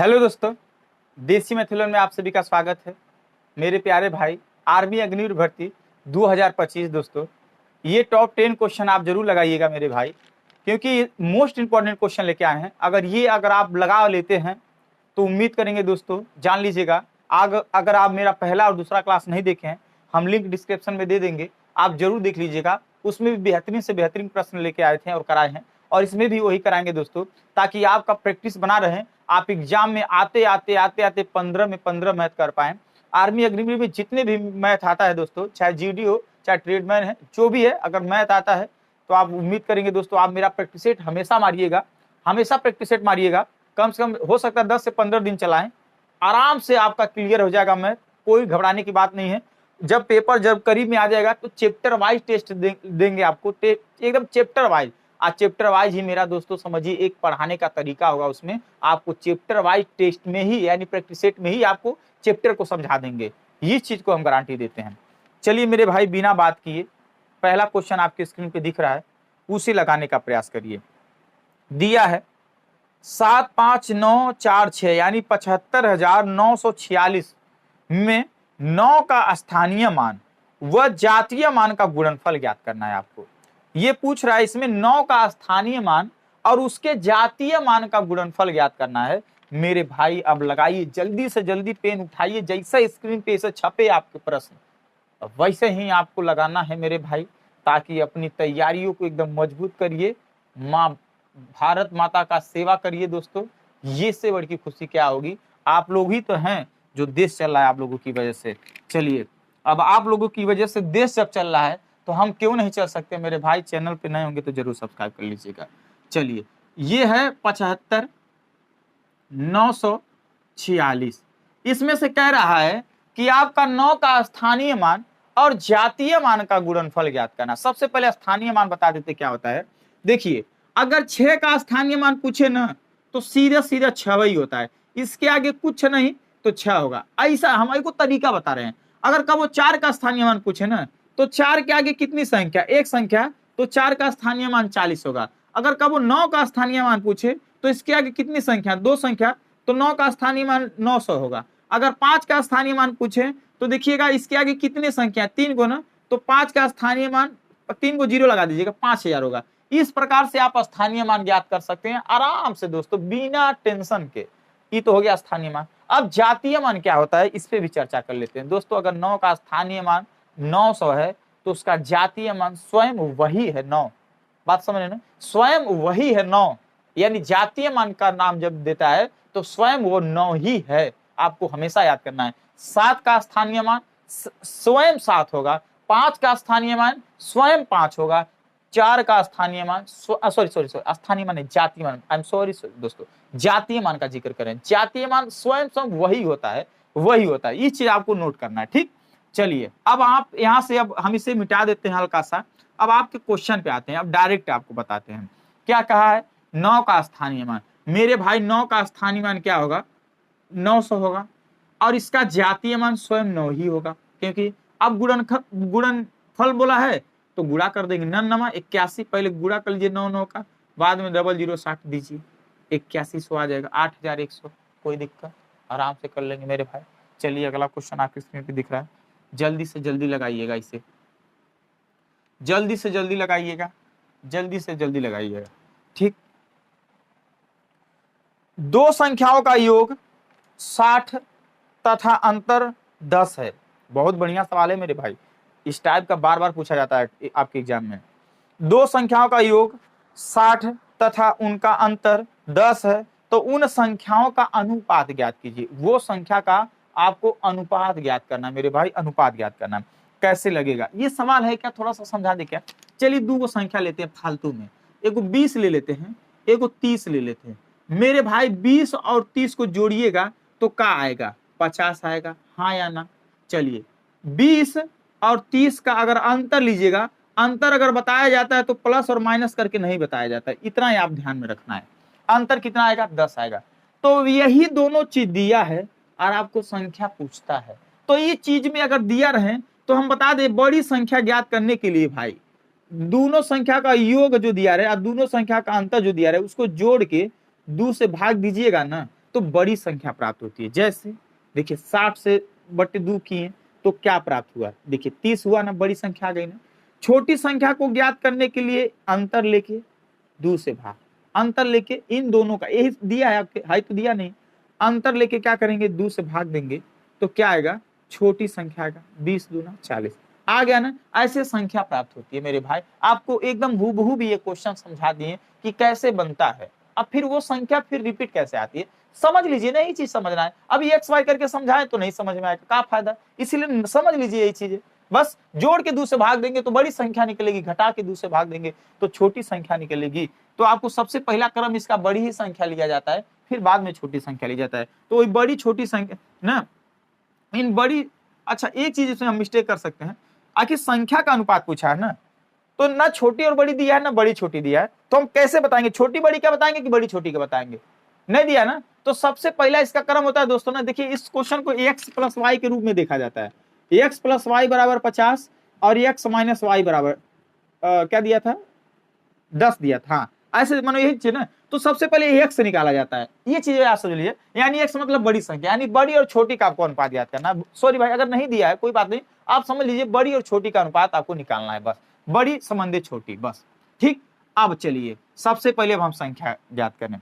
Hello दोस्तों, देसी मैथुलन में आप सभी का स्वागत है। मेरे प्यारे भाई, आर्मी अग्निवीर भर्ती 2025 दोस्तों, ये टॉप 10 क्वेश्चन आप जरूर लगाइएगा मेरे भाई, क्योंकि मोस्ट इंपॉर्टेंट क्वेश्चन लेके आए हैं। अगर आप लगा लेते हैं तो उम्मीद करेंगे दोस्तों, जान लीजिएगा। अगर आप मेरा पहला और दूसरा क्लास नहीं देखे हैं, हम लिंक डिस्क्रिप्शन में दे देंगे, आप जरूर देख लीजिएगा। उसमें भी बेहतरीन से बेहतरीन प्रश्न लेके आए थे और कराए हैं, और इसमें भी वही कराएंगे दोस्तों, ताकि आपका प्रैक्टिस बना रहे, आप एग्जाम में आते आते 15 में 15 मैथ कर पाए। आर्मी अग्निवीर में जितने भी मैथ आता है दोस्तों, चाहे जीडी हो चाहे ट्रेडमैन है, जो भी है, अगर मैथ आता है तो आप उम्मीद करेंगे दोस्तों, आप मेरा प्रैक्टिस सेट हमेशा मारिएगा, हमेशा प्रैक्टिस सेट मारिएगा। कम से कम हो सकता है 10 से 15 दिन चलाएं, आराम से आपका क्लियर हो जाएगा मैथ, कोई घबराने की बात नहीं है। जब पेपर जब करीब में आ जाएगा तो चैप्टर वाइज टेस्ट देंगे आपको, एकदम चैप्टर वाइज। आज चैप्टर वाइज ही मेरा दोस्तों समझिए एक पढ़ाने का तरीका होगा, उसमें आपको चैप्टर वाइज टेस्ट में ही, यानी प्रैक्टिस सेट में ही आपको चैप्टर को समझा देंगे। इस चीज को हम गारंटी देते हैं। चलिए मेरे भाई, बिना बात किए पहला क्वेश्चन आपके स्क्रीन पे दिख रहा है, उसे लगाने का प्रयास करिए। दिया है 75946 यानी 75,946 में 9 का स्थानीय मान व जातीय मान का गुणनफल ज्ञात करना है आपको। ये पूछ रहा है, इसमें 9 का स्थानीय मान और उसके जातीय मान का गुणनफल ज्ञात करना है। मेरे भाई अब लगाइए, जल्दी से जल्दी पेन उठाइए, जैसा स्क्रीन पे ऐसे छपे आपके प्रश्न वैसे ही आपको लगाना है मेरे भाई, ताकि अपनी तैयारियों को एकदम मजबूत करिए। माँ भारत माता का सेवा करिए दोस्तों, ये से बड़ी खुशी क्या होगी। आप लोग ही तो हैं जो देश चल रहा है आप लोगों की वजह से। चलिए, अब आप लोगों की वजह से देश जब चल रहा है तो हम क्यों नहीं चल सकते मेरे भाई। चैनल पे नए होंगे तो जरूर सब्सक्राइब कर लीजिएगा। चलिए, ये है 75,946। इसमें से कह रहा है कि आपका 9 का स्थानीय मान और जातीय मान का गुणनफल ज्ञात करना। सबसे पहले स्थानीय मान बता देते क्या होता है। देखिए, अगर 6 का स्थानीय मान पूछे ना तो सीधा सीधा 6 ही होता है, इसके आगे कुछ नहीं तो 6 होगा। ऐसा हमारे को तरीका बता रहे हैं। अगर कब वो 4 का स्थानीय मान पूछे ना तो 4 के आगे कितनी संख्या, एक संख्या, तो 4 का स्थानीय मान 40 होगा। अगर कब वो 9 का स्थानीय मान पूछे तो इसके आगे कितनी संख्या, 2 संख्या, तो 9 का स्थानीय मान 900 होगा। अगर 5 का स्थानीय मान पूछे तो देखिएगा इसके आगे कितनी संख्या, 3 को ना, तो 5 का स्थानीय मान, 3 को 0 लगा दीजिएगा, 5000 होगा। इस प्रकार से आप स्थानीय मान ज्ञात कर सकते हैं आराम से दोस्तों, बिना टेंशन के। ये तो हो गया स्थानीय मान। अब जातीय मान क्या होता है, इस पे भी चर्चा कर लेते हैं दोस्तों। अगर 9 का स्थानीय मान 900 है तो उसका जातीय मान स्वयं वही है 9। बात समझ रहे ना, स्वयं वही है 9, यानी जातीय मान का नाम जब देता है तो स्वयं वो 9 ही है। आपको हमेशा याद करना है। 7 का स्थानीय मान स्वयं 7 होगा, 5 का स्थानीय मान स्वयं 5 होगा, 4 का स्थानीय मान सॉरी स्थानीय मान जातीय मान, आई एम सॉरी दोस्तों, जातीय मान का जिक्र करें। जातीय मान स्वयं वही होता है, वही होता है। ये चीज आपको नोट करना है, ठीक। चलिए, अब आप यहां से, अब हम इसे मिटा देते हैं हल्का सा। अब आपके क्वेश्चन पे आते हैं। अब डायरेक्ट आपको बताते हैं क्या कहा है। 9 का स्थानीय मान, मेरे भाई 9 का स्थानीय मान क्या होगा, 900 होगा, और इसका जातीय मान स्वयं 9 ही होगा, क्योंकि अब गुणनफल बोला है तो गुणा कर देंगे। 9 81, पहले गुणा कर लीजिए 9 का, बाद में 0060 दीजिए, 8100 आ जाएगा, 8100। कोई दिक्कत, आराम से कर लेंगे मेरे भाई। चलिए, अगला क्वेश्चन आपकी स्क्रीन पे दिख रहा है, जल्दी से जल्दी लगाइएगा इसे, जल्दी से जल्दी लगाइएगा, जल्दी से जल्दी लगाइएगा, ठीक। 2 संख्याओं का योग 60 तथा अंतर 10 है। बहुत बढ़िया सवाल है मेरे भाई, इस टाइप का बार बार पूछा जाता है आपके एग्जाम में। 2 संख्याओं का योग 60 तथा उनका अंतर 10 है, तो उन संख्याओं का अनुपात ज्ञात कीजिए। वो संख्या का आपको अनुपात ज्ञात करना मेरे भाई, अनुपात ज्ञात करना। कैसे लगेगा ये सवाल है क्या, थोड़ा सा समझा दे क्या। चलिए, 2 संख्या लेते हैं फालतू में, एक 20 ले लेते हैं, एक 30 ले लेते हैं। मेरे भाई 20 और 30 को जोड़िएगा तो क्या आएगा, 50 आएगा, हाँ या ना। चलिए, 20 और 30 का अगर अंतर लीजिएगा, अंतर अगर बताया जाता है तो प्लस और माइनस करके नहीं बताया जाता है, इतना ही आप ध्यान में रखना है। अंतर कितना आएगा, 10 आएगा। तो यही दोनों चीज दिया है और आपको संख्या पूछता है, तो ये चीज में अगर दिया रहे तो हम बता दें, बड़ी संख्या ज्ञात करने के लिए भाई दोनों संख्या का योग जो दिया रहे और दोनों संख्या का अंतर जो दिया रहे उसको जोड़ के 2 से भाग दीजिएगा ना, तो बड़ी संख्या प्राप्त होती है। जैसे देखिए 60 से बटे 2 किए तो क्या प्राप्त हुआ, देखिए 30 हुआ ना, बड़ी संख्या आ गई ना। छोटी संख्या को ज्ञात करने के लिए अंतर लेके 2 से भाग, अंतर लेके इन दोनों का, यही दिया है आपके, हाई तो दिया नहीं, अंतर लेके क्या करेंगे 2 से भाग देंगे तो क्या आएगा, छोटी संख्या आएगा, 20 दूना 40 आ गया ना। ऐसे संख्या प्राप्त होती है मेरे भाई। आपको एकदम हूबहू भी ये क्वेश्चन समझा दिए कि कैसे बनता है। अब फिर वो संख्या फिर रिपीट कैसे आती है समझ लीजिए ना, यही चीज समझना है। अभी एक्स वाई करके समझाएं तो नहीं समझ में आएगा, क्या फायदा, इसीलिए समझ लीजिए यही चीजें। बस जोड़ के 2 से भाग देंगे तो बड़ी संख्या निकलेगी, घटा के 2 से भाग देंगे तो छोटी संख्या निकलेगी। तो आपको सबसे पहला क्रम इसका बड़ी ही संख्या लिया जाता है, फिर बाद में छोटी संख्या ली जाता है। तो वही बड़ी छोटी संख्या ना, इन बड़ी, अच्छा एक चीज इसमें हम मिस्टेक कर सकते हैं, आखिर संख्या का अनुपात पूछा है ना, तो ना छोटी और बड़ी दिया है ना बड़ी छोटी दिया है, तो हम कैसे बताएंगे, छोटी बड़ी क्या बताएंगे कि बड़ी छोटी क्या बताएंगे, नहीं दिया ना। तो सबसे पहला इसका क्रम होता है दोस्तों ना, देखिए इस क्वेश्चन को x प्लस वाई के रूप में देखा जाता है। x प्लस वाई बराबर 50 और x माइनस वाई बराबर क्या दिया था, 10 दिया था। हाँ ऐसे मानो यही चीज ना, तो सबसे पहले x निकाला जाता है, ये चीजें आप समझ लीजिए। यानी x मतलब बड़ी संख्या, यानी बड़ी और छोटी का आपको अनुपात याद करना। सॉरी भाई अगर नहीं दिया है कोई बात नहीं, आप समझ लीजिए बड़ी और छोटी का अनुपात आपको निकालना है, बस बड़ी संबंधित छोटी, बस ठीक। अब चलिए सबसे पहले हम संख्या ज्ञात करें।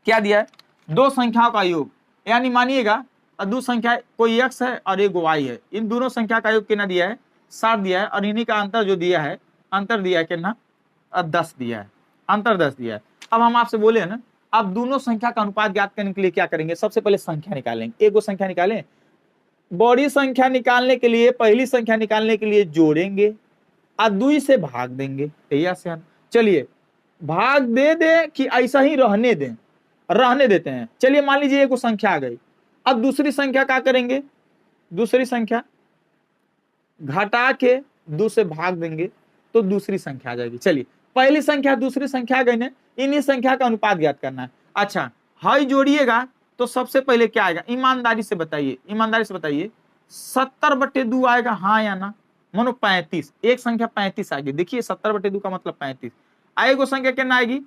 क्या दिया है, दो संख्याओं का योग, यानी मानिएगा दो संख्या, कोई x है और एक y है, इन दोनों संख्या का योग कितना दिया है, 60 दिया है, और इन्हीं का अंतर जो दिया है, अंतर दिया है कितना, 10 दिया है, अंतर 10 दिया है। अब हम आपसे बोले ना, अब दोनों संख्या का अनुपात ज्ञात करने के लिए क्या करेंगे, सबसे पहले संख्या निकालेंगे, एक वो संख्या निकालें। बड़ी संख्या निकालने के लिए, पहली संख्या निकालने के लिए जोड़ेंगे और 2 से भाग देंगे, से चलिए भाग दे दे कि ऐसा ही रहने दें, रहने देते हैं। चलिए मान लीजिए एक संख्या आ गई, अब दूसरी संख्या क्या करेंगे, दूसरी संख्या घटा के 2 से भाग देंगे तो दूसरी संख्या आ जाएगी। चलिए पहली संख्या दूसरी संख्या आ गई ना, इन्हीं संख्या का अनुपात ज्ञात करना है। अच्छा हाई जोड़िएगा तो सबसे पहले क्या आएगा, ईमानदारी से बताइए, ईमानदारी से बताइए, 70/2 आएगा, हाँ या ना, मानो 35, एक संख्या 35 आएगी। देखिए 70/2 का मतलब 35, आएगी संख्या कितना आएगी,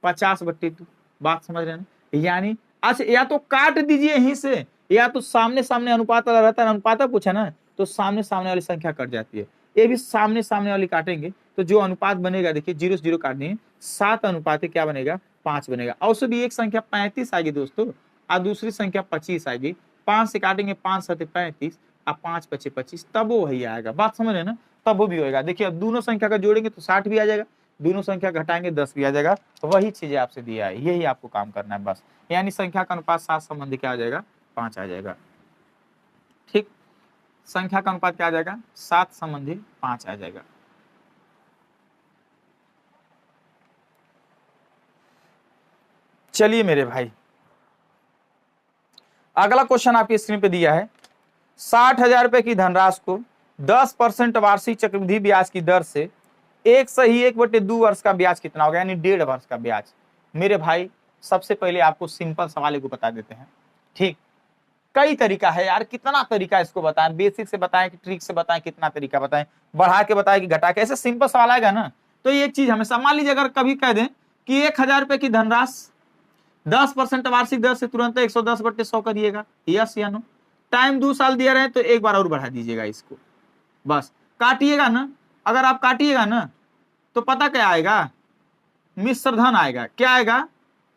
50/2। बात समझ रहे हैं ना, यानी अच्छा या तो काट दीजिए यहीं से, या तो सामने सामने अनुपात वाला रहता है, अनुपात पूछा ना, तो सामने सामने वाली संख्या कट जाती है, ये भी सामने सामने वाली काटेंगे तो जो अनुपात बनेगा, देखिए 0 से 0 काट दिए, 7 अनुपात क्या बनेगा, 5 बनेगा। और उससे भी एक संख्या 35 आएगी दोस्तों, और दूसरी संख्या 25 आएगी, 5 से काटेंगे 5 7 35 और 5 बचे 25, तब वो वही आएगा। बात समझ रहे ना, तब वो भी होगा। देखिए अब दोनों संख्या का जोड़ेंगे तो 60 भी आ जाएगा, दोनों संख्या घटाएंगे 10 भी आ जाएगा, वही चीजें आपसे दिया है, यही आपको काम करना है बस। यानी संख्या का अनुपात 7 संबंधी क्या आ जाएगा, 5 आ जाएगा। ठीक, संख्या का अनुपात क्या आ जाएगा, 7 संबंधी 5 आ जाएगा। चलिए मेरे भाई अगला क्वेश्चन आपकी स्क्रीन पे दिया है, 60,000 रुपए की धनराशि को 10% वार्षिक चक्रवृद्धि ब्याज की दर से 1/2 वर्ष का ब्याज कितना होगा, यानी 1.5 वर्ष का ब्याज। मेरे भाई सबसे पहले आपको सिंपल सवाल को बता देते हैं। ठीक, कई तरीका है यार, कितना तरीका इसको बताएं, बेसिक से बताएं कि ट्रिक से बताएं, कितना तरीका बताएं, बढ़ा के बताएं कि घटा के, ऐसे सिंपल सवाल आएगा ना। तो ये चीज हमेशा मान लीजिए अगर कभी कह दें कि 1,000 रुपए की धनराशि 10% वार्षिक दर से तुरंत 110/100 करिएगा, यस या नो। टाइम 2 साल दिया रहे तो एक बार और बढ़ा दीजिएगा इसको, बस काटिएगा ना। अगर आप काटिएगा ना तो पता क्या आएगा, मिश्र धन आएगा। क्या आएगा,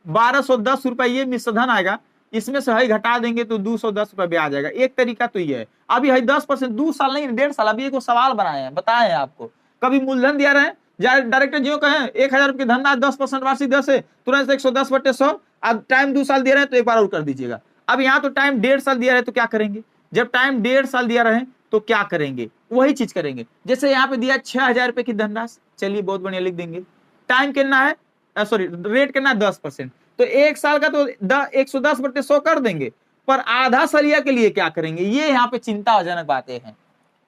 1210 रुपये मिश्र धन आएगा, इसमें से हई घटा देंगे तो 210 रुपये ब्याज आएगा। एक तरीका तो ये है। अभी हई 10%, 2 साल नहीं 1.5 साल, अभी एक सवाल बनाए हैं, बताए हैं आपको, कभी मूलधन दिया रहे डायरेक्टर जो कहें 1,000 रुपये की धनराशि 10% वार्षिक दर से तुरंत 110/100, अब टाइम 2 साल दिया रहे तो एक बार और कर दीजिएगा। अब यहाँ तो टाइम 1.5 साल दिया रहे तो क्या करेंगे, जब टाइम 1.5 साल दिया रहे तो क्या करेंगे, वही चीज करेंगे। जैसे यहाँ पे दिया 6,000 रुपए की धनराशि, चलिए बहुत बढ़िया लिख देंगे, टाइम कितना है, सॉरी रेट कितना है 10%, तो एक साल का तो 110/100 कर देंगे, पर आधा सलिया के लिए क्या करेंगे, ये यहाँ पे चिंताजनक बातें हैं,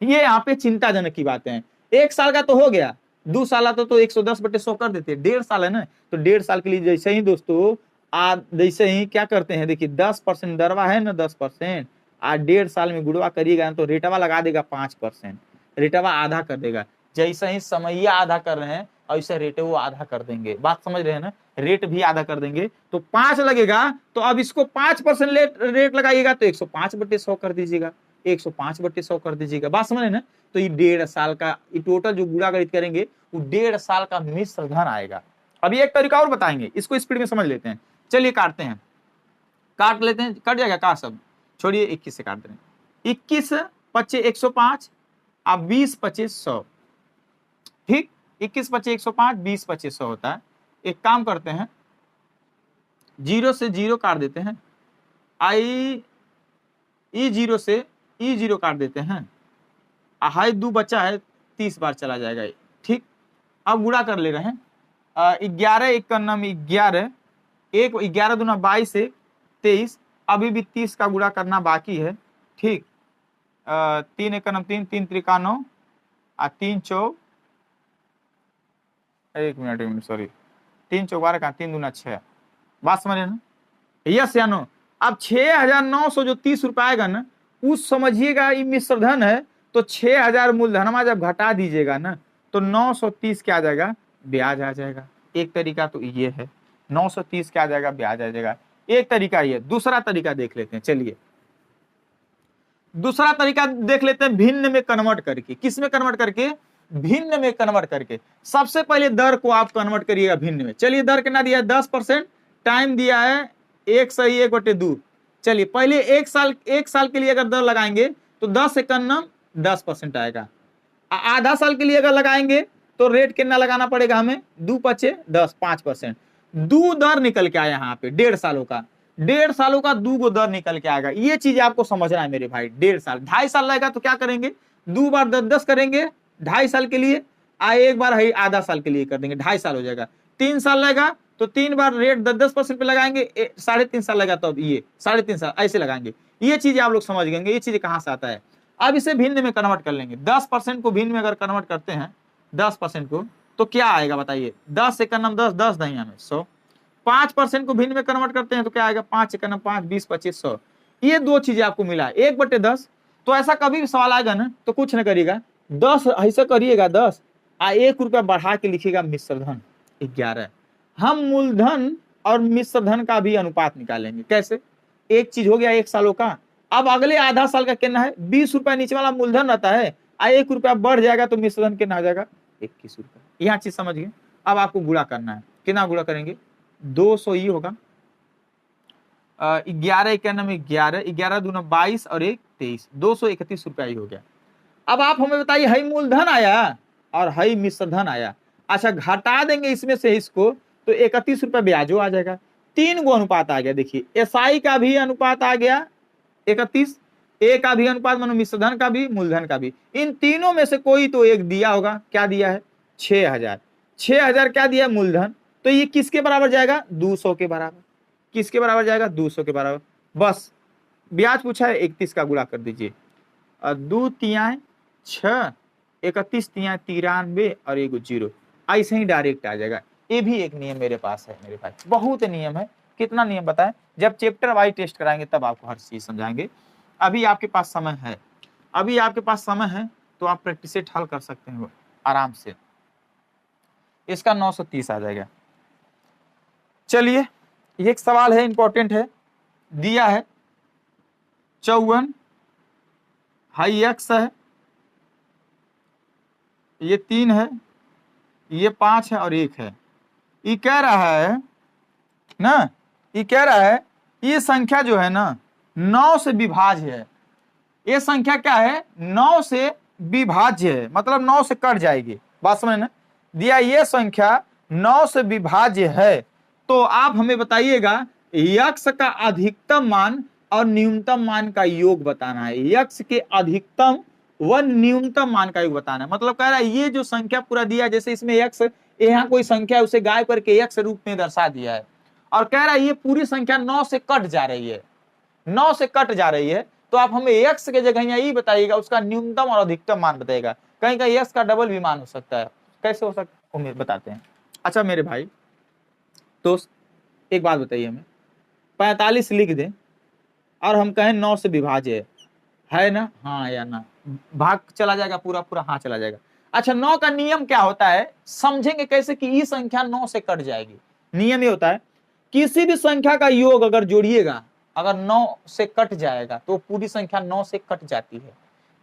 ये यहाँ पे चिंताजनक की बातें हैं। एक साल का तो हो गया, 2 साल तो 110/100 कर देते, 1.5 साल है ना, तो 1.5 साल के लिए जैसे ही दोस्तों जैसे ही क्या करते हैं, देखिए 10% दरवा है ना 10%, आज 1.5 साल में गुड़वा करिएगा तो रेटवा लगा देगा 5%, रेटवा आधा कर देगा। जैसे ही समैया आधा कर रहे हैं और इससे रेट है वो आधा कर देंगे। बात समझ रहे हैं ना, रेट भी आधा कर देंगे। तो 5 लगेगा, तो अब इसको 5% रेट लगाइएगा तो 105/100 कर दीजिएगा, 105/100 कर दीजिएगा। बात समझ रहे हैं ना। तो ये 1.5 साल का, ये टोटल जो गुणा गणित करेंगे वो 1.5 साल का मिश्र धन आएगा। अभी एक तरीका और बताएंगे, इसको स्पीड में समझ लेते हैं। चलिए काटते हैं, काट लेते हैं, कट जाएगा का सब, छोड़िए 21 से काट दें। 21 25 105 अब 20 25 100, ठीक। 21 25 105, 20 25 100 होता है। एक काम करते हैं, 0 से 0 काट देते हैं, E0 से E0 काट देते हैं, हाई 2 बचा है, 30 बार चला जाएगा, ठीक। अब गुणा कर ले रहे हैं, 11 1 का नाम 11, 11 दूना 22 से 23, अभी भी 30 का गुणा करना बाकी है, ठीक। 3 1 का नाम 3, 3 त्रिका 9, 3 चौ, एक मिनट सॉरी, 3 चौक 12 का 3 दूना 6। बात समझे ना, यस या नो। अब 6,900 जो 30 रुपए आएगा ना, उस समझिएगा ये मिश्र धन है, तो 6,000 मूलधन जब घटा दीजिएगा ना तो 930 क्या आ जाएगा, ब्याज आ जाएगा। एक तरीका तो ये है, 930 क्या आ जाएगा, ब्याज आ जाएगा। एक तरीका ये, दूसरा तरीका देख लेते हैं। चलिए दूसरा तरीका देख लेते हैं, भिन्न में कन्वर्ट करके। किस में कन्वर्ट करके, भिन्न में कन्वर्ट करके। सबसे पहले दर को आप कन्वर्ट करिएगा भिन्न में। चलिए दर कितना दिया है, 10%, टाइम दिया है 1/1/2। चलिए पहले एक साल के लिए अगर दर लगाएंगे तो 10 एकन्नम 10% आएगा। आधा साल के लिए अगर लगाएंगे तो रेट कितना लगाना पड़ेगा हमें, 2 पचे 10, 5%। 2 दर निकल के आया यहाँ पे, 1.5 सालों का, 1.5 सालों का 2 गो दर निकल के आएगा। ये चीज आपको समझना है मेरे भाई। 1.5 साल, 2.5 साल लगेगा तो क्या करेंगे, 2 बार 10-10 करेंगे 2.5 साल के लिए, एक बार है आधा साल के लिए कर देंगे, 2.5 साल हो जाएगा। 3 साल लगेगा तो 3 बार रेट 10-10% पे लगाएंगे, 3.5 साल लगा तो अब ये 3.5 साल ऐसे लगाएंगे। ये चीज आप लोग समझ गएंगे, ये चीज कहां से आता है। अब इसे भिन्न में कन्वर्ट कर लेंगे। 10% को भिन्न में अगर कन्वर्ट करते हैं, 10% को, तो क्या आएगा बताइए, 10 एकन्नम 10, 10 दहिया में 100। 5% को भिन्न में कन्वर्ट करते हैं तो क्या आएगा, 5 एकन्नम 5, 20 25 100। ये दो चीजें आपको मिला, 1/10। तो ऐसा कभी भी सवाल आएगा ना तो कुछ न करिएगा, 10 ऐसा करिएगा, 10 1 रुपया बढ़ा के लिखिएगा मिश्र धन 11। हम मूलधन और मिश्र धन का भी अनुपात निकालेंगे। कैसे, एक चीज हो गया 1 सालों का, अब अगले आधा साल का कितना है, 20 रुपया नीचे वाला मूलधन रहता है, 1 रुपया बढ़ जाएगा तो मिश्र धन कितना हो जाएगा, 21 रुपया। यहाँ चीज समझ गए। अब आपको गुणा करना है, कितना गुणा करेंगे, 200 ही होगा, 11 एकन्नम 11, 11 दूना 22 और 1 23, 231 रुपया ही हो गया। अब आप हमें बताइए, हई मूलधन आया और हई मिश्र धन आया। अच्छा घटा देंगे इसमें से इसको तो 31 रुपया ब्याजो आ जाएगा। 3 गो अनुपात आ गया। देखिए एसआई का भी अनुपात आ गया 31, ए का भी अनुपात, मानो मिश्र धन का भी, मूलधन का भी। इन तीनों में से कोई तो एक दिया होगा। क्या दिया है, 6,000। 6,000 क्या दिया, मूलधन। तो ये किसके बराबर जाएगा, 200 के बराबर। किसके बराबर जाएगा, 200 के बराबर। बस ब्याज पूछा है, 31 का गुणा कर दीजिए, 2 तियां 6, 31 तियां 93 और 1 0। ऐसे ही डायरेक्ट आ जाएगा। ये भी एक नियम मेरे पास है मेरे भाई, बहुत नियम है। कितना नियम बताएं, जब चैप्टर वाइज टेस्ट कराएंगे तब आपको हर चीज समझाएंगे। अभी आपके पास समय है, अभी आपके पास समय है तो आप प्रैक्टिस सेट हल कर सकते हैं आराम से। इसका 930 आ जाएगा। चलिए एक सवाल है, इंपॉर्टेंट है, दिया है 54, हाई एक्स है, ये 3 है, ये 5 है और 1 है। ये कह रहा है ना, ये कह रहा है ये संख्या जो है ना 9 से विभाज्य है। ये संख्या क्या है, 9 से विभाज्य है, मतलब 9 से कट जाएगी। बात समझ ना, दिया ये संख्या 9 से विभाज्य है तो आप हमें बताइएगा यक्ष का अधिकतम मान और न्यूनतम मान का योग बताना है। यक्ष के अधिकतम व न्यूनतम मान का योग बताना है। मतलब कह रहा है ये जो संख्या पूरा दिया, जैसे इसमें यक्ष, यहाँ कोई संख्या है उसे गायब करके यक्ष रूप में दर्शा दिया है, और कह रहा है ये पूरी संख्या 9 से कट जा रही है, 9 से कट जा रही है। तो आप हमें यक्ष के जगह यहाँ ये बताइएगा, उसका न्यूनतम और अधिकतम मान बताइएगा। कहीं कहीं यक्ष का डबल भी मान हो सकता है, कैसे हो सकता है बताते हैं। अच्छा मेरे भाई तो एक बात बताइए, हमें 45 लिख दें और हम कहें 9 से विभाज्य है ना, हाँ या ना, भाग चला जाएगा पूरा पूरा, हाँ चला जाएगा। अच्छा 9 का नियम क्या होता है समझेंगे कैसे कि ये संख्या 9 से कट जाएगी। नियम ये होता है किसी भी संख्या का योग अगर जोड़िएगा अगर 9 से कट जाएगा तो पूरी संख्या 9 से कट जाती है।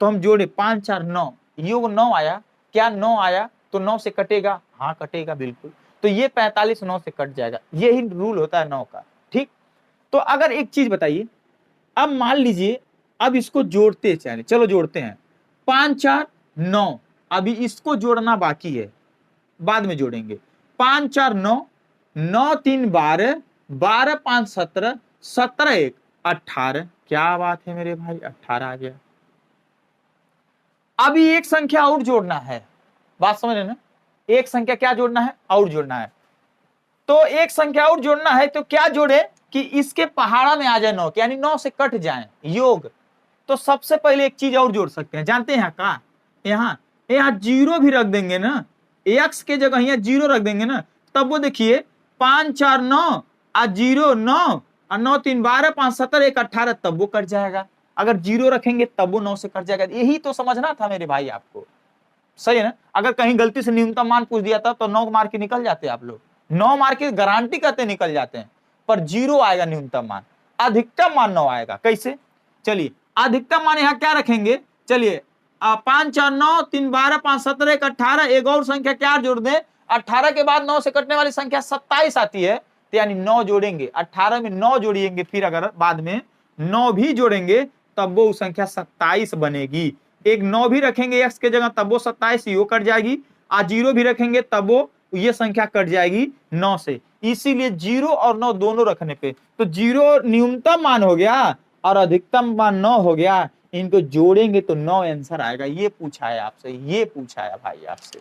तो हम जोड़े 5 4 9 योग 9 आया, क्या 9 आया तो 9 से कटेगा, हाँ कटेगा बिल्कुल। तो ये 45 9 से कट जाएगा, यही रूल होता है 9 का। ठीक, तो अगर एक चीज बताइए, अब मान लीजिए अब इसको जोड़ते चले, चलो जोड़ते हैं 5 4 9, अभी इसको जोड़ना बाकी है, बाद में जोड़ेंगे। 5 4 9, 9 3 12, 12 5 17, 17 1 18। क्या बात है मेरे भाई, 18 आ गया। अभी एक संख्या और जोड़ना है, बात समझ रहे ना, एक संख्या क्या जोड़ना है और जोड़ना है। तो एक संख्या और जोड़ना है तो क्या जोड़े कि इसके पहाड़ा में आ जाए 9, यानी 9 से कट जाए योग। तो सबसे पहले एक चीज और जोड़ सकते हैं, जानते हैं का, यहाँ यहाँ जीरो भी रख देंगे ना, एक्स के जगह यहाँ जीरो रख देंगे ना, तब वो देखिए 5 4 9 और 0 9 और 9 3 12 5 17 1 18, तब वो कट जाएगा। अगर जीरो रखेंगे तब वो 9 से कट जाएगा। यही तो समझना था मेरे भाई आपको, सही है ना। अगर कहीं गलती से न्यूनतम मान पूछ दिया था तो 9 मार के निकल जाते आप लोग, 9 मार के गारंटी करते निकल जाते हैं, पर जीरो आएगा न्यूनतम मान, अधिकतम मान 9 आएगा। कैसे, चलिए अधिकतम मान यहाँ क्या रखेंगे, चलिए 5 4 9 3 12 5 17 1 18, एक और संख्या क्या जोड़ दें, 18 के बाद 9 से कटने वाली संख्या 27 आती है, तो यानी 9 जोड़ेंगे, 18 में 9 जोड़िएंगे, फिर अगर बाद में 9 भी जोड़ेंगे तब वो संख्या 27 बनेगी। एक 9 भी रखेंगे एक्स के जगह तब वो 27 ही कट जाएगी, और जीरो भी रखेंगे तब वो ये संख्या कट जाएगी 9 से। इसीलिए 0 और 9 दोनों रखने पे तो 0 न्यूनतम मान हो गया और अधिकतम मान 9 हो गया, इनको जोड़ेंगे तो 9 आंसर आएगा। ये पूछा है आपसे, ये पूछा है भाई आपसे,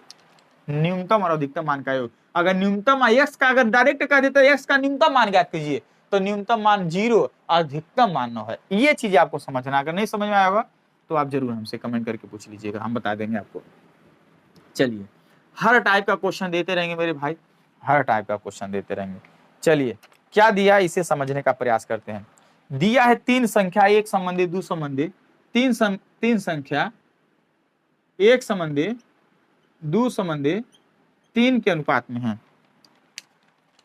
न्यूनतम और अधिकतम मान का योग। अगर न्यूनतम एक्स का अगर डायरेक्ट कह देते एक्स का न्यूनतम मान ज्ञात कीजिए तो न्यूनतम मान 0 अधिकतम मान 9 है। ये चीज आपको समझना, अगर नहीं समझ में आया होगा तो आप जरूर हमसे कमेंट करके पूछ लीजिएगा, हम बता देंगे आपको। चलिए हर टाइप का क्वेश्चन देते रहेंगे मेरे भाई, हर टाइप का क्वेश्चन देते रहेंगे। चलिए क्या दिया इसे समझने का प्रयास करते हैं। दिया है 3 संख्या एक संबंधी दो संबंधी, तीन संख्या एक संबंधी दो संबंधी 3 के अनुपात में है।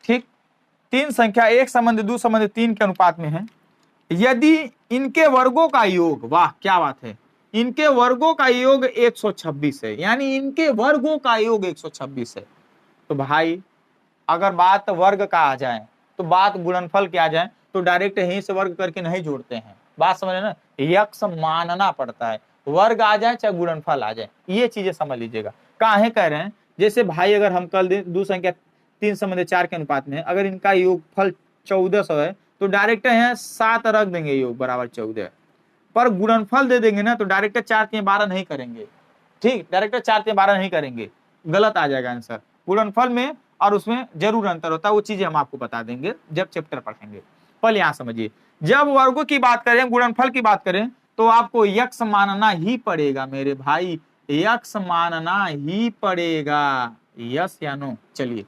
ठीक, 3 संख्या एक संबंधी दो संबंधी 3 के अनुपात में है। यदि इनके वर्गों का योग, वाह क्या बात है, इनके वर्गों का योग 126 है, यानी इनके वर्गों का योग 126 है। तो भाई अगर बात वर्ग का आ जाए तो बात गुणनफल के आ जाए तो डायरेक्ट यहीं से वर्ग करके नहीं जोड़ते हैं, बात समझ ना, यक्ष मानना पड़ता है, वर्ग आ जाए चाहे गुणनफल आ जाए, ये चीजें समझ लीजिएगा। काहे कह रहे हैं, जैसे भाई अगर हम कल दो संख्या 3 संबंधी 4 के अनुपात में, अगर इनका योगफल 1400 है तो डायरेक्ट यहाँ 7 रख देंगे योग बराबर 14, पर गुणनफल दे देंगे ना तो डायरेक्ट 4 3 12 नहीं करेंगे। ठीक, डायरेक्ट 4 3 12 नहीं करेंगे, गलत आ जाएगा आंसर। गुणनफल में और उसमें जरूर अंतर होता है, वो चीजें हम आपको बता देंगे जब चैप्टर पढ़ेंगे। पहले यहाँ समझिए, जब वर्गों की बात करें, गुणनफल की बात करें तो आपको यक्ष मानना ही पड़ेगा मेरे भाई, यक्ष मानना ही पड़ेगा, यस या नो। चलिए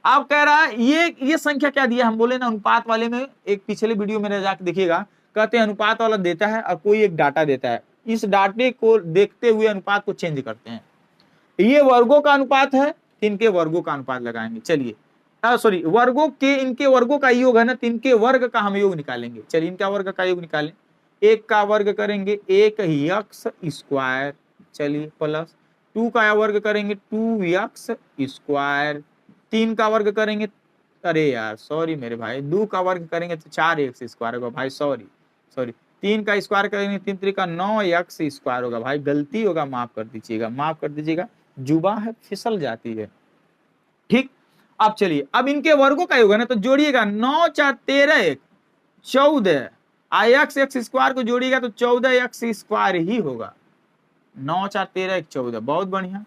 आप कह रहा है ये संख्या क्या दिया, हम बोले ना अनुपात वाले में, एक पिछले वीडियो में जाके देखिएगा, कहते हैं अनुपात वाला देता है और कोई एक डाटा देता है, इस डाटे को देखते हुए अनुपात को चेंज करते हैं। ये वर्गों का अनुपात है, इनके वर्गों का अनुपात लगाएंगे। चलिए सॉरी, वर्गों के, इनके वर्गों का योग है ना, तो इनके वर्ग का हम योग निकालेंगे। चलिए इनका वर्ग का योग निकालें, एक का वर्ग करेंगे 1 यक्ष स्क्वायर, चलिए प्लस 2 का वर्ग करेंगे 2 यक्ष स्क्वायर, 3 का वर्ग करेंगे, अरे यार सॉरी मेरे भाई, 2 का वर्ग करेंगे तो 4 यक्ष स्क्वायर होगा भाई, सॉरी 3 का स्क्वायर करेंगे 3 3 का 9 यक्ष स्क्वायर होगा भाई, गलती होगा माफ कर दीजिएगा, माफ कर दीजिएगा, जुबान है फिसल जाती है। ठीक, अब चलिए अब इनके वर्गों का योग है ना, तो जोड़िएगा 9 4 13 1 14, यक्ष एक्स स्क्वायर को जोड़िएगा तो 14 यक्ष स्क्वायर ही होगा, 9 4 13 1 14, बहुत बढ़िया।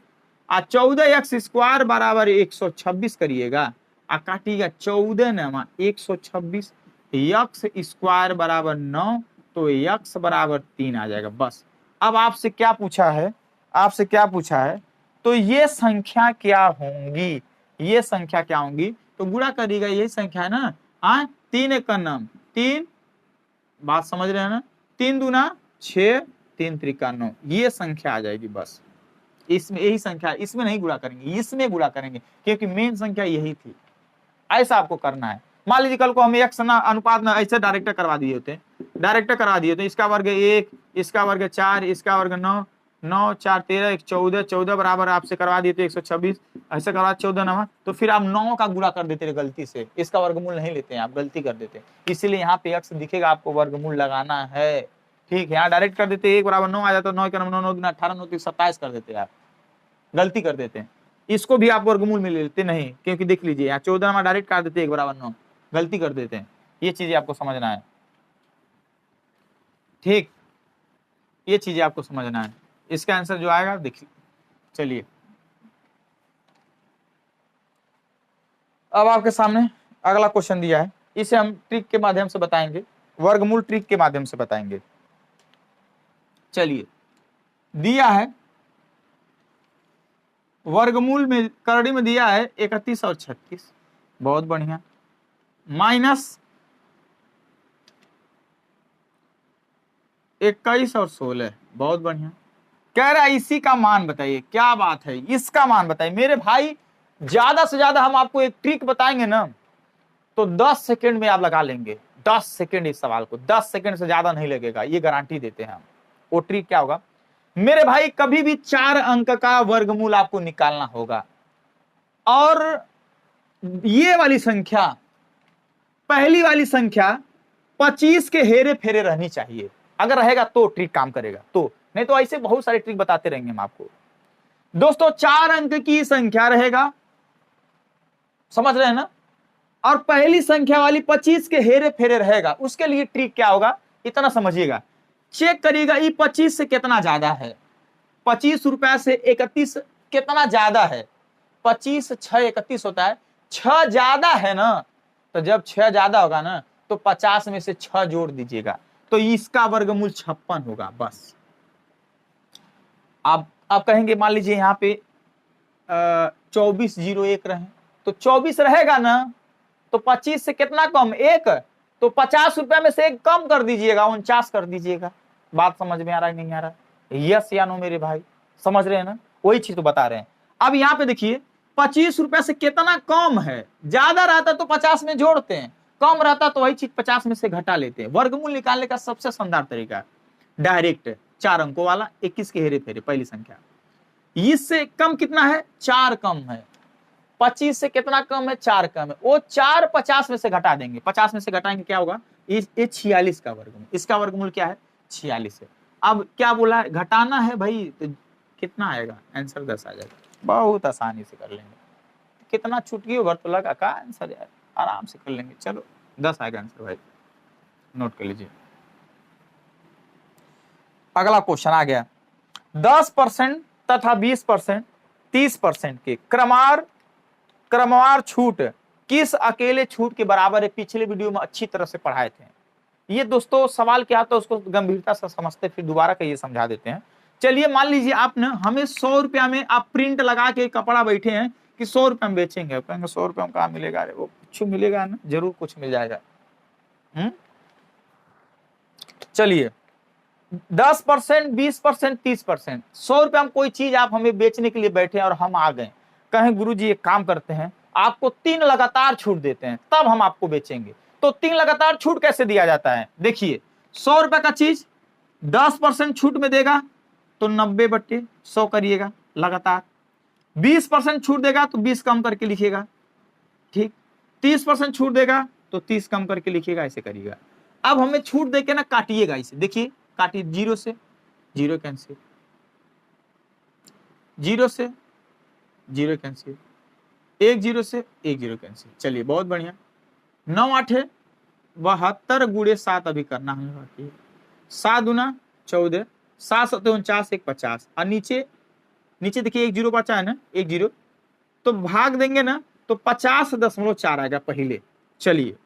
14 यक्ष स्क्वायर बराबर 126 करिएगा, काटिएगा 14 न 126, यक्ष स्क्वायर बराबर 9, तो यक्ष बराबर 3 आ जाएगा। बस अब आपसे क्या पूछा है, आपसे क्या पूछा है, तो ये संख्या क्या होंगी, ये संख्या क्या होंगी, तो गुणा करिएगा, यही संख्या है ना, 3 एक का नाम 3, बात समझ रहे हैं ना, 3 दूना 6 3 त्रिका 9, ये संख्या आ जाएगी बस। इसमें यही संख्या, इसमें नहीं गुणा करेंगे, इसमें गुणा करेंगे, क्योंकि मेन संख्या यही थी। ऐसा आपको करना है। मान लीजिए कल को हम x ना अनुपात ना ऐसे डायरेक्टर करवा दिए होते, डायरेक्टर करवा दिए होते, इसका वर्ग 1, इसका वर्ग 4, इसका वर्ग 9, 9 4 13 1 14, 14 बराबर आपसे करवा दिए थे 126, ऐसे करवा 14 9, तो फिर आप 9 का गुणा कर देते गलती से, इसका वर्गमूल नहीं लेते हैं आप, गलती कर देते, इसीलिए यहाँ पे x दिखेगा, आपको वर्गमूल लगाना है। ठीक है, यहाँ डायरेक्ट कर देते 1 बराबर 9 आ जाता, 9 के 9 9 गुना 18 9 27 कर देते आप, गलती कर देते हैं। इसको भी आप वर्गमूल में ले लेते नहीं, क्योंकि देख लीजिए यहाँ 14 में डायरेक्ट कर देते 1 बराबर 9, गलती कर देते हैं। ये चीजें आपको समझना है। ठीक, ये चीजें आपको समझना है। इसका आंसर जो आएगा देखिए। चलिए अब आपके सामने अगला क्वेश्चन दिया है, इसे हम ट्रिक के माध्यम से बताएंगे, वर्गमूल ट्रिक के माध्यम से बताएंगे। चलिए दिया है वर्गमूल में, करड़ी में दिया है 31 और 36, बहुत बढ़िया, माइनस 21 और 16, बहुत बढ़िया। कह रहा है इसी का मान बताइए, क्या बात है, इसका मान बताइए। मेरे भाई ज्यादा से ज्यादा हम आपको एक ट्रिक बताएंगे ना तो 10 सेकंड में आप लगा लेंगे, 10 सेकंड इस सवाल को, 10 सेकंड से ज्यादा नहीं लगेगा, ये गारंटी देते हैं हम। वो ट्रिक क्या होगा मेरे भाई, कभी भी 4 अंक का वर्गमूल आपको निकालना होगा, और ये वाली संख्या, पहली वाली संख्या 25 के हेरे फेरे रहनी चाहिए, अगर रहेगा तो ट्रिक काम करेगा, तो नहीं तो ऐसे बहुत सारे ट्रिक बताते रहेंगे हम आपको। दोस्तों 4 अंक की संख्या रहेगा, समझ रहे हैं ना, और पहली संख्या वाली 25 के हेरे फेरे रहेगा, उसके लिए ट्रिक क्या होगा इतना समझिएगा, चेक करिएगा ये 25 से कितना ज्यादा है, 25 रुपया से 31 कितना ज्यादा है, 25 6 31 होता है, 6 ज्यादा है ना, तो जब 6 ज्यादा होगा ना तो 50 में से 6 जोड़ दीजिएगा, तो इसका वर्गमूल 56 होगा। बस आप कहेंगे मान लीजिए यहाँ पे 2401 रहे, तो 24 रहेगा ना, तो 25 से कितना कम, 1, तो 50 रुपया में से 1 कम कर दीजिएगा, 49 कर दीजिएगा। बात समझ में आ रहा है नहीं आ रहा, यस या नो मेरे भाई, समझ रहे हैं ना, वही चीज तो बता रहे हैं। अब यहाँ पे देखिए 25 रुपया से कितना कम है, ज्यादा रहता तो 50 में जोड़ते हैं, कम रहता तो वही चीज 50 में से घटा लेते हैं। वर्गमूल निकालने का सबसे शानदार तरीका डायरेक्ट 4 अंकों वाला 21 के हेरे फेरे, पहली संख्या, इससे कम कितना है, 4 कम है, 25 से कितना कम है, 4 कम है, वो 4 50 में से घटा देंगे, 50 में से घटाएंगे क्या होगा, ये 46 का वर्गमूल, इसका वर्गमूल क्या है 46 है। अब क्या बोला है, घटाना है भाई, तो कितना आएगा, आंसर 10 आ जाएगा, बहुत आसानी से कर लेंगे, कितना चुटकी ओवर तो लगा का आंसर यार, आराम से कर लेंगे। चलो 10 आएगा आंसर भाई, नोट कर लीजिए। अगला क्वेश्चन आ गया, 10% तथा 20% 30% के क्रमवार छूट किस अकेले छूट के बराबर है, पिछले वीडियो में अच्छी तरह से पढ़ाए थे। ये दोस्तों सवाल क्या आता है उसको गंभीरता से समझते, फिर दोबारा कहिए समझा देते हैं। चलिए मान लीजिए आप ना हमें 100 रुपया में आप प्रिंट लगा के कपड़ा बैठे हैं कि 100 रुपया में बेचेंगे, कहेंगे 100 रुपया में कहाँ मिलेगा, अरे वो कुछ मिलेगा ना, जरूर कुछ मिल जाएगा। चलिए 10%, 20%, 30%, 100 रुपया में कोई चीज आप हमें बेचने के लिए बैठे और हम आ गए, कहें गुरुजी एक काम करते हैं, आपको 3 लगातार छूट देते हैं, तब हम आपको बेचेंगे। तो 3 लगातार छूट कैसे दिया जाता है, देखिए 100 रुपए का चीज 10% छूट में देगा तो 90/100 करिएगा लगातार, 20% छूट देगा तो 20 कम करके लिखिएगा, ठीक, 30% छूट देगा तो 30 कम करके लिखिएगा, ऐसे करिएगा। अब हमें छूट देके ना काटिएगा इसे, देखिए काटिए, 0 से 0 कैंसिल, 0 से 0 कैंसिल, 1 0 से 1 0 कैंसिल। चलिए बहुत बढ़िया, 9 8 72 गुणे 7 अभी करना हमें बाकी है, 7 दूना 14, 7 7 49 1 50, और नीचे देखिए 1 0 बचा है ना, 1 0, तो भाग देंगे ना तो 50.4 आएगा पहले। चलिए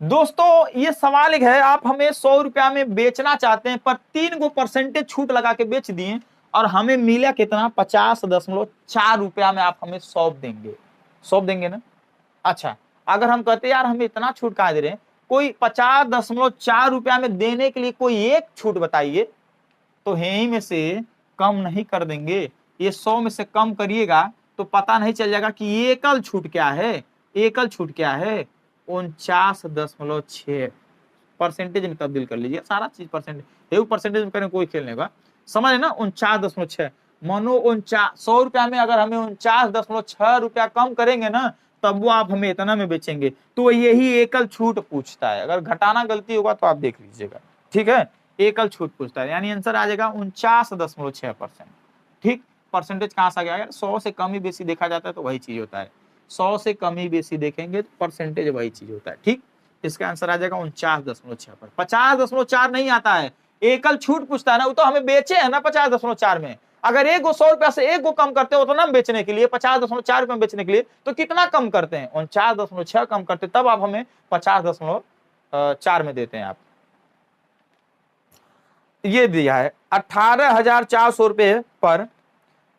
दोस्तों ये सवाल एक है, आप हमें 100 रुपया में बेचना चाहते हैं पर 3 गो परसेंटेज छूट लगा के बेच दिए और हमें मिला कितना, 50.4 रुपया में आप हमें सौंप देंगे ना। अच्छा अगर हम कहते यार हमें इतना छूट कहाँ दे रहे हैं, कोई 50.4 रुपया में देने के लिए कोई एक छूट बताइए, तो यहीं में से कम नहीं कर देंगे, ये 100 में से कम करिएगा तो पता नहीं चल जाएगा कि एकल छूट क्या है। एकल छूट क्या है? 49.6 परसेंटेज में तब्दील कर लीजिए, सारा चीज परसेंटेज में करें कोई खेल नहीं होगा, समझ ना। 49.6 मानो 100 रुपया में अगर हमें 49.6 रुपया कम करेंगे ना, तब वो आप हमें इतना में बेचेंगे। तो यही एकल छूट पूछता है। अगर घटाना गलती होगा तो आप देख लीजिएगा, ठीक है। एकल छूट पूछता है, यानी आंसर आ जाएगा 49.6%। ठीक, परसेंटेज कहां से आ गया? 100 से कम ही बेसी देखा जाता है तो वही चीज होता है। 100 से कम ही बेसी देखेंगे तो परसेंटेज वही चीज होता है। ठीक, इसका आंसर आ जाएगा 49.6 पर। 50.4 नहीं आता है, एकल छूट पूछता है ना, वो तो हमें बेचे है ना 50.4 में। अगर एक 100 रुपया से एक को कम करते हो तो ना बेचने के लिए 50.4 रुपये बेचने के लिए, तो कितना कम करते हैं? 49.6 कम करते, तब आप हमें 50.4 में देते हैं। आप ये दिया है 18,400 रुपये पर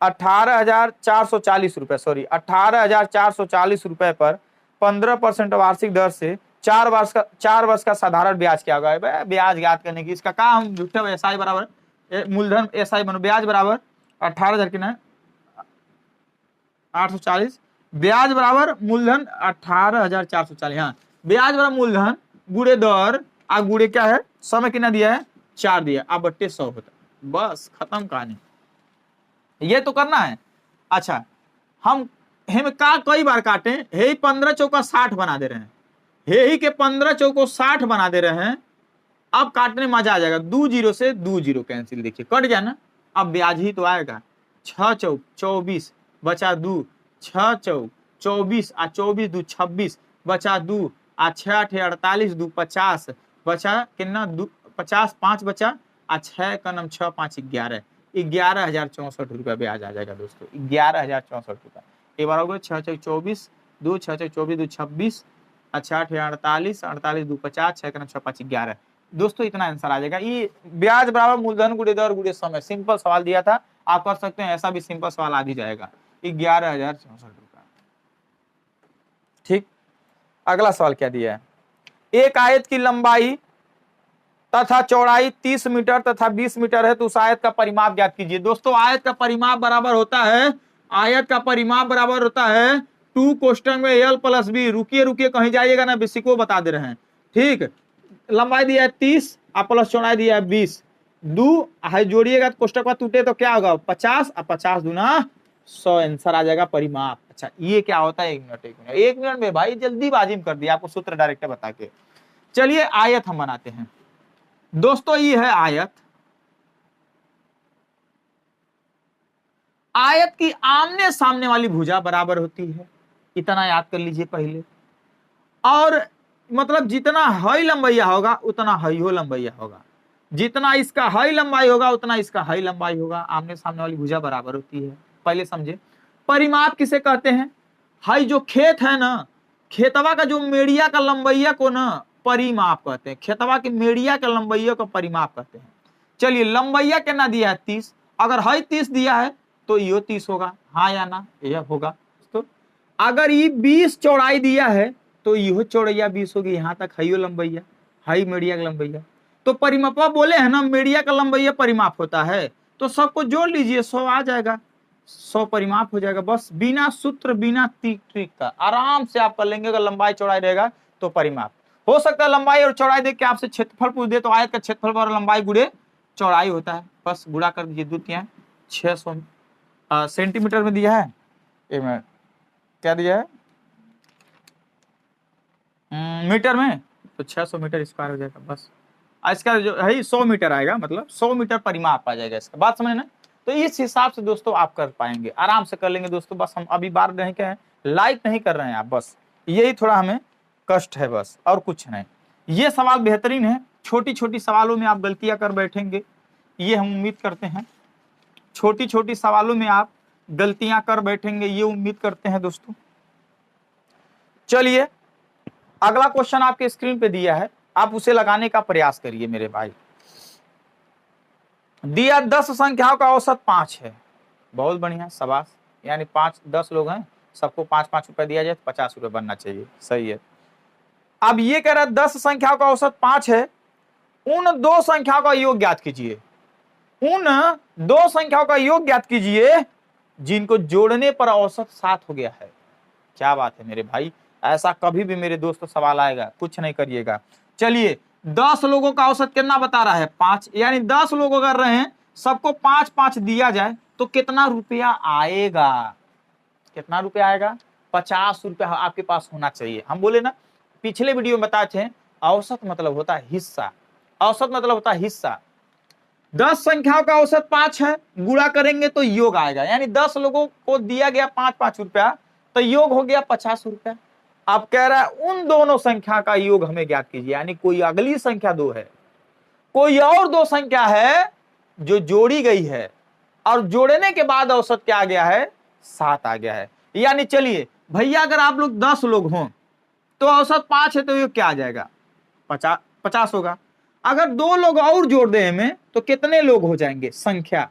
18,440 रुपए, सॉरी 18,440 रुपए पर 15% वार्षिक दर से 4 वर्ष का साधारण ब्याज क्या होगा? ब्याज ज्ञात करने की इसका काम झूठा एसआई बराबर मूलधन एसआई बनो, ब्याज बराबर 18,000 कितना 840, ब्याज बराबर मूलधन 18,440। हाँ, ब्याज बराबर मूलधन गुड़े दर आ गुड़े क्या है? समय कितना दिया है? 4 दिया, अब बट्टे 100 होता है। बस खत्म कहानी, ये तो करना है। अच्छा, हम का कई बार काटे, हे 15 चौका 60 बना दे रहे हैं, हे ही के 15 चौको 60 बना दे रहे हैं। अब काटने मजा आ जाएगा, 2 जीरो से 2 जीरो कैंसिल, देखिए कट गया ना। अब ब्याज ही तो आएगा। 6 चौक 24 बचा 2, 6 चौक 24 आ 24 2 26 बचा 2 आ 6 8 48 2 50 बचा कितना 50 5 बचा आ 6 का नम 6 5 11, 11,064 रुपया ब्याज आ जाएगा दोस्तों, 11,064 रुपया। एक बार हो गया 6 चौक 24 2 6 चौक 24 2 26 अच्छा 8 48 48 2 50 6 का नम 6 5 11। दोस्तों इतना आंसर आ जाएगा। ये ब्याज बराबर मूलधन गुड़े दर गुड़े समय, सिंपल सवाल दिया था, आप कर सकते हैं, ऐसा भी सिंपल सवाल आ भी जाएगा। 11,064 रुपया। ठीक, अगला सवाल क्या दिया है? एक आयत की लंबाई तथा चौड़ाई 30 मीटर तथा 20 मीटर है, तो उस आयत का परिमाप ज्ञात कीजिए। दोस्तों आयत का परिमाप बराबर होता है, आयत का परिमाप बराबर होता है 2 कोष्टक में l प्लस b। रुकिए कहीं जाइएगा ना, बेसिक को बता दे रहे हैं। ठीक, लंबाई दिया है 30 और प्लस चौड़ाई दिया है 20, 2 है जोड़िएगा तो कोष्टक का टूटे तो क्या होगा? 50 और 50 दूना 100, आंसर आ जाएगा परिमाप। अच्छा, ये क्या होता है? 1 मिनट में भाई जल्दीबाजी में कर दिया आपको सूत्र डायरेक्ट बता के। चलिए आयत हम बनाते हैं दोस्तों। ये है आयत, आयत की आमने सामने वाली भुजा बराबर होती है, इतना याद कर लीजिए पहले। और मतलब जितना हाई लंबाइया होगा उतना हाई हो लंबाइया होगा, जितना इसका हाई लंबाई होगा उतना इसका हाई लंबाई होगा। आमने सामने वाली भुजा बराबर होती है, पहले समझे। परिमाप किसे कहते हैं? हाई जो खेत है ना, खेतवा का जो मेड़िया का लंबाइया को ना परिमाप कहते हैं, खेतवा के मेड़िया के लंबाइया को परिमाप कहते हैं। चलिए लंबाइया कितना दिया है? 30। अगर हाई 30 दिया है तो यो 30 होगा, हाँ या ना? यह होगा। तो अगर ये 20 चौड़ाई दिया है तो यह चौड़ैया 20 होगी, यहां तक हाइयो लंबाइया, हाई मेड़िया का लंबाइया। तो परिमापा बोले है ना, मेड़िया का लंबाइया परिमाप होता है, तो सबको जोड़ लीजिए, 100 आ जाएगा, 100 परिमाप हो जाएगा। बस बिना सूत्र बिना ट्रिक का आराम से आप कर लेंगे। अगर लंबाई चौड़ाई रहेगा तो परिमाप हो सकता है। लंबाई और चौड़ाई देख के आपसे क्षेत्रफल पूछ दे तो आयत का क्षेत्रफल और लंबाई गुड़े चौड़ाई होता है, बस गुड़ा कर दीजिए। 2 तिहाई 600 सेंटीमीटर में दिया है, क्या दिया है मीटर में, तो 600 मीटर स्क्वायर हो जाएगा बस। इसका जो है 100 मीटर आएगा, मतलब 100 मीटर परिमाप आ जाएगा इसका, बात समझे ना। तो इस हिसाब से दोस्तों आप कर पाएंगे, आराम से कर लेंगे दोस्तों। बस हम अभी बार नहीं कहें, लाइक नहीं कर रहे हैं आप, बस यही थोड़ा हमें कष्ट है बस, और कुछ नहीं। ये सवाल बेहतरीन है, छोटी छोटी सवालों में आप गलतियां कर बैठेंगे, ये हम उम्मीद करते हैं। छोटी छोटी सवालों में आप गलतियां कर बैठेंगे, ये उम्मीद करते हैं दोस्तों। चलिए अगला क्वेश्चन आपके स्क्रीन पे दिया है, आप उसे लगाने का प्रयास करिए मेरे भाई। दिया 10 संख्याओं का औसत 5 है, बहुत बढ़िया, शाबाश। यानी 10 लोग हैं, सबको 5-5 रुपए दिया जाए तो 50 रुपए बनना चाहिए, सही है। अब ये कह रहा है 10 संख्याओं का औसत 5 है, उन 2 संख्याओं का योग ज्ञात कीजिए। उन 2 संख्याओं का योग ज्ञात कीजिए जिनको जोड़ने पर औसत 7 हो गया है। क्या बात है मेरे भाई, ऐसा कभी भी मेरे दोस्तों सवाल आएगा, कुछ नहीं करिएगा। चलिए 10 लोगों का औसत कितना बता रहा है, 5, यानी 10 लोग अगर रहे, सबको 5-5 दिया जाए तो कितना रुपया आएगा, कितना रुपया आएगा, 50 रुपया आपके पास होना चाहिए। हम बोले ना पिछले वीडियो में बताए थे, औसत मतलब होता है हिस्सा, औसत मतलब होता है हिस्सा। 10 संख्याओं का औसत 5 है, गुणा करेंगे तो योग आएगा, यानी 10 लोगों को दिया गया 5-5 रुपया, तो योग हो गया 50 रुपया। अब कह रहा है उन दोनों संख्या का योग हमें ज्ञात कीजिए, यानी कोई अगली संख्या 2 है, कोई और 2 संख्या है जो जोड़ी गई है और जोड़ने के बाद औसत क्या आ गया है, 7 आ गया है। यानी चलिए भैया अगर आप लोग 10 लोग हों तो औसत 5 है, तो ये क्या आ जाएगा, 50 होगा। अगर 2 लोग और जोड़ दें हमें तो कितने लोग हो जाएंगे, संख्या,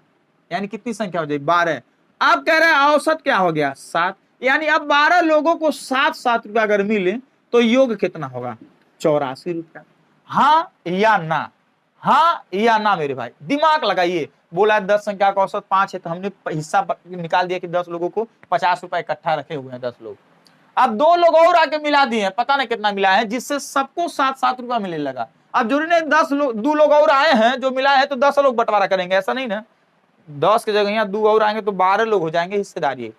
यानी कितनी संख्या हो जाएगी, 12। अब कह रहे हैं औसत क्या हो गया, 7, यानी अब 12 लोगों को 7-7 रुपया अगर मिले तो योग कितना होगा, 84 रुपया। हाँ या ना, हाँ या ना मेरे भाई, दिमाग लगाइए। बोला 10 संख्या का औसत 5 है, तो हमने हिस्सा निकाल दिया कि 10 लोगों को 50 रुपया इकट्ठा रखे हुए हैं 10 लोग। अब 2 लोग और आके मिला दिए, पता नहीं कितना मिला है, जिससे सबको 7-7 रुपया मिलने लगा। अब जो ने 2 लोग और आए हैं जो मिला है, तो 10 लोग बंटवारा करेंगे, ऐसा नहीं ना, 10 की जगह यहाँ 2 और आएंगे तो 12 लोग हो जाएंगे, हिस्सेदारी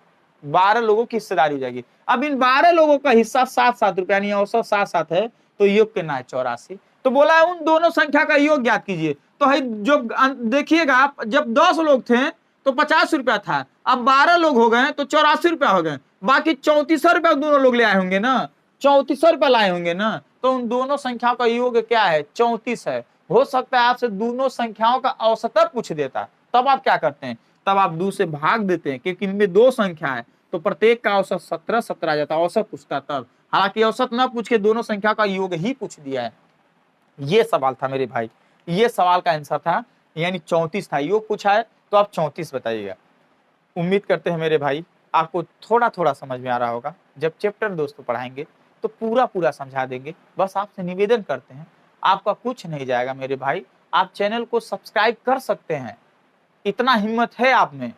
12 लोगों की हिस्सेदारी हो जाएगी। अब इन 12 लोगों का हिस्सा 7-7 रुपया, यानी औसत 7-7 है, तो योग कितना है, 84। तो बोला है उन दोनों संख्या का योग ज्ञात कीजिए। तो है जो देखिएगा आप, जब 10 लोग थे तो 50 रुपया था, अब 12 लोग हो गए तो 84 रुपया हो गए, बाकी 3400 रुपया दोनों लोग ले आए होंगे ना, 3400 रुपया लाए होंगे ना, तो उन दोनों संख्याओं का योग क्या है, 34 है। हो सकता है आपसे दोनों संख्याओं का औसत पूछ देता, तब आप क्या करते हैं, तब आप 2 से भाग देते हैं, क्योंकि इनमें 2 संख्या है तो प्रत्येक का औसत 17-17 आ जाता, औसत पूछता तब। हालांकि औसत ना पूछ के दोनों संख्या का योग ही पूछ दिया है। ये सवाल था मेरे भाई, ये सवाल का आंसर था, यानी 34 था, योग पूछा है तो आप 34 बताइएगा। उम्मीद करते हैं मेरे भाई आपको थोड़ा थोड़ा समझ में आ रहा होगा। जब चैप्टर दोस्तों पढ़ाएंगे तो पूरा पूरा समझा देंगे। बस आपसे निवेदन करते हैं, आपका कुछ नहीं जाएगा मेरे भाई, आप चैनल को सब्सक्राइब कर सकते हैं, इतना हिम्मत है आप में।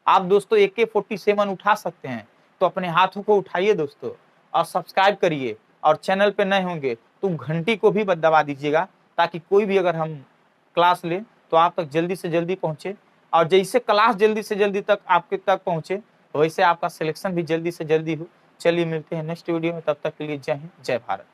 आप दोस्तों AK-47 उठा सकते हैं, तो अपने हाथों को उठाइए दोस्तों और सब्सक्राइब करिए, और चैनल पे नए होंगे तो घंटी को भी दबा दीजिएगा, ताकि कोई भी अगर हम क्लास ले तो आप तक जल्दी से जल्दी पहुंचे, और जैसे क्लास जल्दी से जल्दी तक आपके तक पहुंचे वैसे आपका सिलेक्शन भी जल्दी से जल्दी हो। चलिए मिलते हैं नेक्स्ट वीडियो में, तब तक के लिए जय हिंद, जय भारत।